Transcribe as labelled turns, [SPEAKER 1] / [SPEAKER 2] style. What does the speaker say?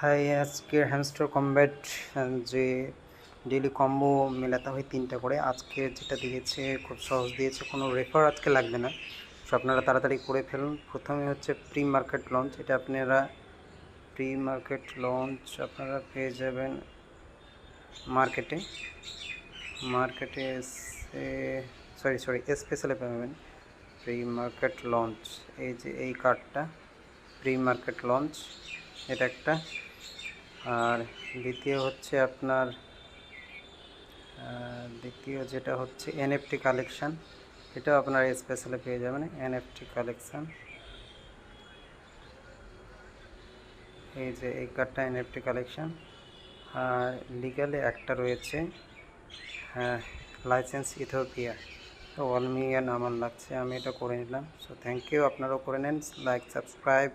[SPEAKER 1] High, আজকের hamster combat যে daily combo মেলাতে হয় 3টা করে। আজকে যেটা দিয়েছে খুব সহজ দিয়েছে, কোনো রেফার আজকে লাগবে না, সো আপনারা তাড়াতাড়ি করে ফেলুন। প্রথমে হচ্ছে প্রি মার্কেট লঞ্চ। এটা প্রি মার্কেট লঞ্চ আপনারা পেয়ে যাবেন মার্কেটে সরি স্পেশালে পাবেন প্রি মার্কেট লঞ্চ। এই যে এই কার্ডটা প্রি মার্কেট লঞ্চ, এটা একটা। আর দ্বিতীয় হচ্ছে আপনার দ্বিতীয় যেটা হচ্ছে এনএফটি কালেকশান, এটাও আপনারা স্পেশালে পেয়ে যাবেন। এনএফটি কালেকশান, এই যে এই কার্ডটা এনএফটি কালেকশান। আর লিগালে একটা রয়েছে, হ্যাঁ, লাইসেন্স ইথিওপিয়া। তো অলমিয়ান আমার লাগছে, আমি এটা করে নিলাম। সো থ্যাংক ইউ, আপনারাও করে নেন। Like, subscribe.